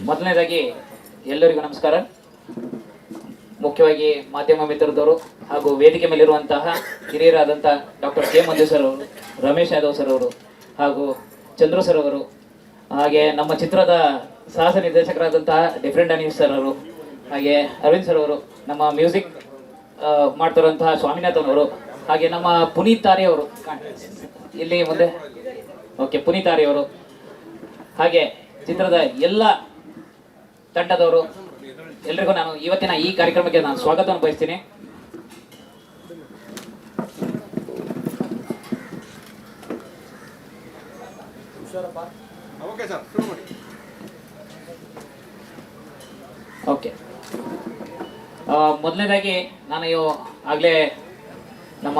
ಮೊದಲನೇದಾಗಿ ಎಲ್ಲರಿಗೂ ನಮಸ್ಕಾರ. ಮುಖ್ಯವಾಗಿ ಮಾಧ್ಯಮ ಮಿತ್ರದವರು ಹಾಗೂ ವೇದಿಕೆ ಮೇಲಿರುವಂತಹ ಹಿರಿಯರಾದಂಥ ಡಾಕ್ಟರ್ ಕೆ ಮಂಜು ಸರ್ ಅವರು, ರಮೇಶ್ ಯಾದವ್ ಸರ್ ಅವರು ಹಾಗೂ ಚಂದ್ರು ಸರ್ ಅವರು, ಹಾಗೆ ನಮ್ಮ ಚಿತ್ರದ ಸಾಹಸ ನಿರ್ದೇಶಕರಾದಂತಹ ಡಿಫ್ರೆಂಟ್ ಅನೀಸ್ ಸರ್ ಅವರು, ಹಾಗೆ ಅರವಿಂದ್ ಸರ್ ಅವರು, ನಮ್ಮ ಮ್ಯೂಸಿಕ್ ಮಾಡ್ತಿರುವಂತಹ ಸ್ವಾಮಿನಾಥನ್ ಅವರು, ಹಾಗೆ ನಮ್ಮ ಪುನೀತ್ ತಾರಿ ಅವರು ಇಲ್ಲಿ ಮುಂದೆ ಪುನೀತ್ ತಾರಿ ಅವರು, ಹಾಗೆ ಚಿತ್ರದ ಎಲ್ಲ ತಂಡದವರು, ಎಲ್ರಿಗೂ ನಾನು ಇವತ್ತಿನ ಈ ಕಾರ್ಯಕ್ರಮಕ್ಕೆ ನಾನು ಸ್ವಾಗತವನ್ನು ಬಯಸ್ತೀನಿ. ಓಕೆ, ಮೊದಲನೇದಾಗಿ ನಾನು ಆಗಲೇ ನಮ್ಮ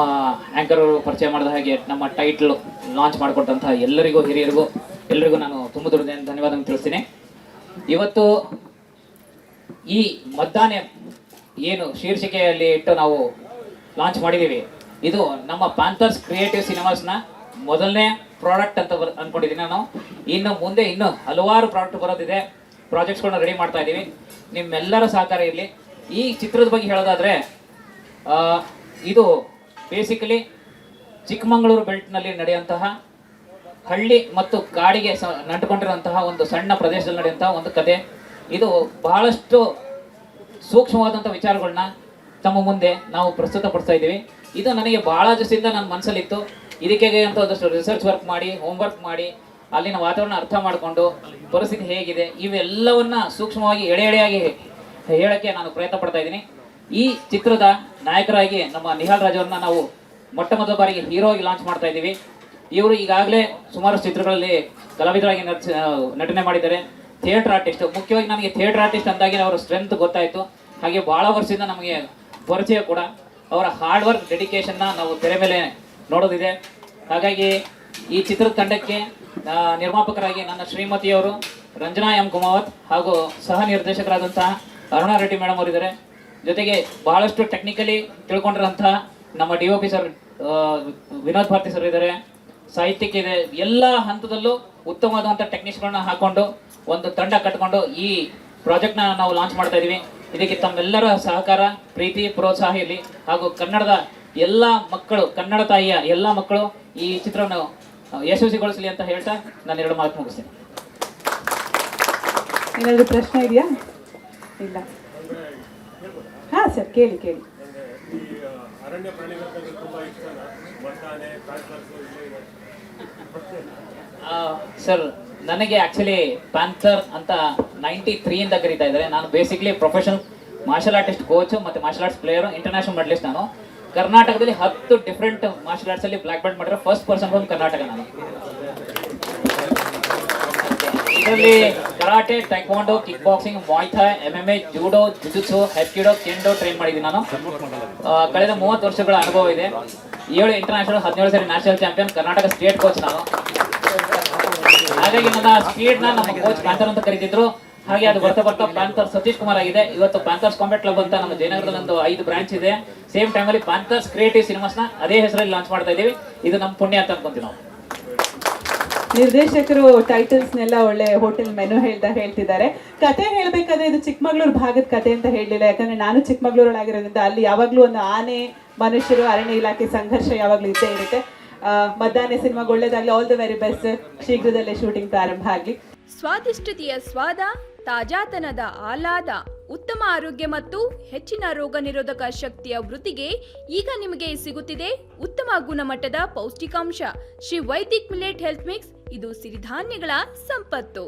ಆ್ಯಂಕರ್ ಅವರು ಪರಿಚಯ ಮಾಡಿದ ಹಾಗೆ ನಮ್ಮ ಟೈಟ್ಲ್ ಲಾಂಚ್ ಮಾಡಿಕೊಟ್ಟಂತಹ ಎಲ್ಲರಿಗೂ ಹಿರಿಯರಿಗೂ ಎಲ್ರಿಗೂ ನಾನು ತುಂಬ ಧನ್ಯವಾದ ತಿಳಿಸ್ತೀನಿ. ಇವತ್ತು ಈ ಮಧ್ಯಾಹ್ನ ಏನು ಶೀರ್ಷಿಕೆಯಲ್ಲಿ ಇಟ್ಟು ನಾವು ಲಾಂಚ್ ಮಾಡಿದ್ದೀವಿ, ಇದು ನಮ್ಮ ಪ್ಯಾಂಥರ್ಸ್ ಕ್ರಿಯೇಟಿವ್ ಸಿನಿಮಾಸ್ನ ಮೊದಲನೇ ಪ್ರಾಡಕ್ಟ್ ಅಂತ ಅಂದ್ಕೊಂಡಿದ್ದೀನಿ ನಾನು. ಇನ್ನು ಮುಂದೆ ಇನ್ನೂ ಹಲವಾರು ಪ್ರಾಡಕ್ಟ್ ಬರೋದಿದೆ, ಪ್ರಾಜೆಕ್ಟ್ಸ್ಗಳನ್ನ ರೆಡಿ ಮಾಡ್ತಾ ಇದ್ದೀವಿ. ನಿಮ್ಮೆಲ್ಲರ ಸಹಕಾರ ಇರಲಿ. ಈ ಚಿತ್ರದ ಬಗ್ಗೆ ಹೇಳೋದಾದರೆ, ಇದು ಬೇಸಿಕಲಿ ಚಿಕ್ಕಮಗಳೂರು ಬೆಲ್ಟ್ನಲ್ಲಿ ನಡೆಯುವಂತಹ ಹಳ್ಳಿ ಮತ್ತು ಕಾಡಿಗೆ ನಂಟುಕೊಂಡಿರುವಂತಹ ಒಂದು ಸಣ್ಣ ಪ್ರದೇಶದಲ್ಲಿ ನಡೆಯುವಂತಹ ಒಂದು ಕತೆ. ಇದು ಬಹಳಷ್ಟು ಸೂಕ್ಷ್ಮವಾದಂಥ ವಿಚಾರಗಳನ್ನ ತಮ್ಮ ಮುಂದೆ ನಾವು ಪ್ರಸ್ತುತಪಡಿಸ್ತಾ ಇದ್ದೀವಿ. ಇದು ನನಗೆ ಬಹಳ ದಿವಸದಿಂದ ನನ್ನ ಮನಸ್ಸಲ್ಲಿತ್ತು. ಇದಕ್ಕೆ ಅಂತ ಒಂದಷ್ಟು ರಿಸರ್ಚ್ ವರ್ಕ್ ಮಾಡಿ, ಹೋಮ್ವರ್ಕ್ ಮಾಡಿ, ಅಲ್ಲಿನ ವಾತಾವರಣ ಅರ್ಥ ಮಾಡಿಕೊಂಡು ಪರಿಸ್ಥಿತಿ ಹೇಗಿದೆ ಇವೆಲ್ಲವನ್ನ ಸೂಕ್ಷ್ಮವಾಗಿ ಎಳೆಯಾಗಿ ಹೇಳೋಕ್ಕೆ ನಾನು ಪ್ರಯತ್ನ ಪಡ್ತಾ ಇದ್ದೀನಿ. ಈ ಚಿತ್ರದ ನಾಯಕರಾಗಿ ನಮ್ಮ ನಿಹಾಲ್ ರಾಜ್ ಅವ್ರನ್ನ ನಾವು ಮೊದಲ ಬಾರಿಗೆ ಹೀರೋ ಆಗಿ ಲಾಂಚ್ ಮಾಡ್ತಾ ಇದ್ದೀವಿ. ಇವರು ಈಗಾಗಲೇ ಸುಮಾರು ಚಿತ್ರಗಳಲ್ಲಿ ಕಲಾವಿದರಾಗಿ ನಟನೆ ಮಾಡಿದ್ದಾರೆ. ಥಿಯೇಟರ್ ಆರ್ಟಿಸ್ಟ್, ಮುಖ್ಯವಾಗಿ ನನಗೆ ಥಿಯೇಟರ್ ಆರ್ಟಿಸ್ಟ್ ಅಂದಾಗೆ ಅವರ ಸ್ಟ್ರೆಂತ್ ಗೊತ್ತಾಯಿತು. ಹಾಗೆ ಭಾಳ ವರ್ಷದಿಂದ ನಮಗೆ ಪರಿಚಯ ಕೂಡ. ಅವರ ಹಾರ್ಡ್ ವರ್ಕ್, ಡೆಡಿಕೇಶನ್ನ ನಾವು ತೆರೆ ಮೇಲೆ ನೋಡೋದಿದೆ. ಹಾಗಾಗಿ ಈ ಚಿತ್ರದ ತಂಡಕ್ಕೆ ನಿರ್ಮಾಪಕರಾಗಿ ನನ್ನ ಶ್ರೀಮತಿಯವರು ರಂಜನಾ ಎಂ ಕುಮಾವತ್ ಹಾಗೂ ಸಹ ನಿರ್ದೇಶಕರಾದಂತಹ ಅರುಣಾ ರೆಡ್ಡಿ ಮೇಡಮ್ ಅವರಿದ್ದಾರೆ. ಜೊತೆಗೆ ಬಹಳಷ್ಟು ಟೆಕ್ನಿಕಲಿ ತಿಳ್ಕೊಂಡಿರೋಂತಹ ನಮ್ಮ DOP sir Vinod Bharathi sir ಇದ್ದಾರೆ. ಸಾಹಿತ್ಯಕ್ಕೆ ಇದೆ. ಎಲ್ಲ ಹಂತದಲ್ಲೂ ಉತ್ತಮವಾದಂಥ ಟೆಕ್ನಿಕ್ಸ್ಗಳನ್ನ ಹಾಕೊಂಡು ಒಂದು ತಂಡ ಕಟ್ಕೊಂಡು ಈ ಪ್ರಾಜೆಕ್ಟ್ನ ನಾವು ಲಾಂಚ್ ಮಾಡ್ತಾ ಇದ್ದೀವಿ. ಇದಕ್ಕೆ ತಮ್ಮೆಲ್ಲರ ಸಹಕಾರ, ಪ್ರೀತಿ, ಪ್ರೋತ್ಸಾಹ ಇರಲಿ. ಹಾಗೂ ಕನ್ನಡದ ಎಲ್ಲ ಮಕ್ಕಳು, ಕನ್ನಡ ತಾಯಿಯ ಎಲ್ಲ ಮಕ್ಕಳು ಈ ಚಿತ್ರವನ್ನು ಯಶಸ್ವಿಗೊಳಿಸಲಿ ಅಂತ ಹೇಳ್ತಾ ನಾನು 2 ಮಾತು ಮುಗಿಸ್ತೀನಿ. ಏನಾದರೂ ಪ್ರಶ್ನೆ ಇದೆಯಾ? ಇಲ್ಲ. ಹಾಂ ಸರ್, ಕೇಳಿ. ಸರ್, ನನಗೆ ಆ್ಯಕ್ಚುಲಿ ಪ್ಯಾಂಥರ್ ಅಂತ 93 ಕರೀತಾ ಇದ್ದಾರೆ. ನಾನು basically professional martial artist coach ಮತ್ತು martial arts player, international medalist. ನಾನು ಕರ್ನಾಟಕದಲ್ಲಿ 10 ಡಿಫ್ರೆಂಟ್ ಮಾರ್ಷಲ್ ಆರ್ಟ್ಸಲ್ಲಿ ಬ್ಲ್ಯಾಕ್ ಬೆಲ್ಟ್ ಮಾಡಿರೋ ಫಸ್ಟ್ ಪರ್ಸನ್ ಫ್ರಮ್ ಕರ್ನಾಟಕ. ನಾನು ಇದರಲ್ಲಿ karate, taekwondo, kick boxing, muay thai, MMA, judo, jujutsu, hapkido, kendo train ಮಾಡಿದ್ದೀನಿ ನಾನು. ಕಳೆದ 30 ವರ್ಷಗಳ ಅನುಭವ ಇದೆ. 7 ಇಂಟರ್ನ್ಯಾಷನಲ್, 17 ಸಾರಿ national champion, Karnataka state coach ನಾನು. ಹಾಗಾಗಿ ನನ್ನ ಸ್ಪೀಡ್ನ ನಮ್ಮ ಕೋಚ್ ಪ್ಯಾಂಥರ್ ಅಂತ ಕರೀತಿದ್ರು. ಹಾಗೆ ಅದು ಬರ್ತಾ ಪ್ಯಾಂಥರ್ ಸತೀಶ್ ಕುಮಾರ್ ಆಗಿದೆ. ಇವತ್ತು ಪ್ಯಾಂಥರ್ಸ್ ಕಾಂಬ್ಯಾಟ್ ಕ್ಲಬ್ ಅಂತ ನಮ್ಮ ಜಯನಗರದಲ್ಲಿ ಒಂದು 5 ಬ್ರಾಂಚ್ ಇದೆ. ಸೇಮ್ ಟೈಮಲ್ಲಿ ಪ್ಯಾಂಥರ್ಸ್ ಕ್ರಿಯೇಟಿವ್ ಸಿನಿಮಾಸ್ನ ಅದೇ ಹೆಸರಲ್ಲಿ ಲಾಂಚ್ ಮಾಡ್ತಾ ಇದ್ದೀವಿ. ಇದು ನಮ್ಮ ಪುಣ್ಯ ಅಂತ ಅನ್ಕೊಂತೀವಿ ನಾವು. ನಿರ್ದೇಶಕರು ಟೈಟಲ್ಸ್ನೆಲ್ಲ ಒಳ್ಳೆ ಹೋಟೆಲ್ ಮೆನು ಹೇಳ್ತಿದ್ದಾರೆ. ಕತೆ ಹೇಳ್ಬೇಕಾದ್ರೆ ಇದು ಚಿಕ್ಕಮಗಳೂರು ಭಾಗದ ಕತೆ ಅಂತ ಹೇಳಲಿಲ್ಲ, ಯಾಕಂದ್ರೆ ನಾನು ಚಿಕ್ಕಮಗಳೂರೊಳಗಿರೋದ್ರಿಂದ ಅಲ್ಲಿ ಯಾವಾಗಲೂ ಒಂದು ಆನೆ, ಮನುಷ್ಯರು, ಅರಣ್ಯ ಇಲಾಖೆ ಸಂಘರ್ಷ ಯಾವಾಗಲೂ ಇದ್ದೇ ಇರುತ್ತೆ. ಮಧ್ಯಾಹ್ನ ಸಿನಿಮಾಗೆ ಒಳ್ಳೇದಾಗಲಿ. All the very best. ಶೀಘ್ರದಲ್ಲೇ ಶೂಟಿಂಗ್ ಪ್ರಾರಂಭ ಆಗಲಿ. ಸ್ವಾದಿಷ್ಟತೆಯ ಸ್ವಾದ, ತಾಜಾತನದ ಆಹ್ಲಾದ, ಉತ್ತಮ ಆರೋಗ್ಯ ಮತ್ತು ಹೆಚ್ಚಿನ ರೋಗ ನಿರೋಧಕ ಶಕ್ತಿಯ ವೃದ್ಧಿಗೆ ಈಗ ನಿಮಗೆ ಸಿಗುತ್ತಿದೆ ಉತ್ತಮ ಗುಣಮಟ್ಟದ ಪೌಷ್ಟಿಕಾಂಶ. Shri Vaidik millet health mix. ಇದು ಸಿರಿಧಾನ್ಯಗಳ ಸಂಪತ್ತು.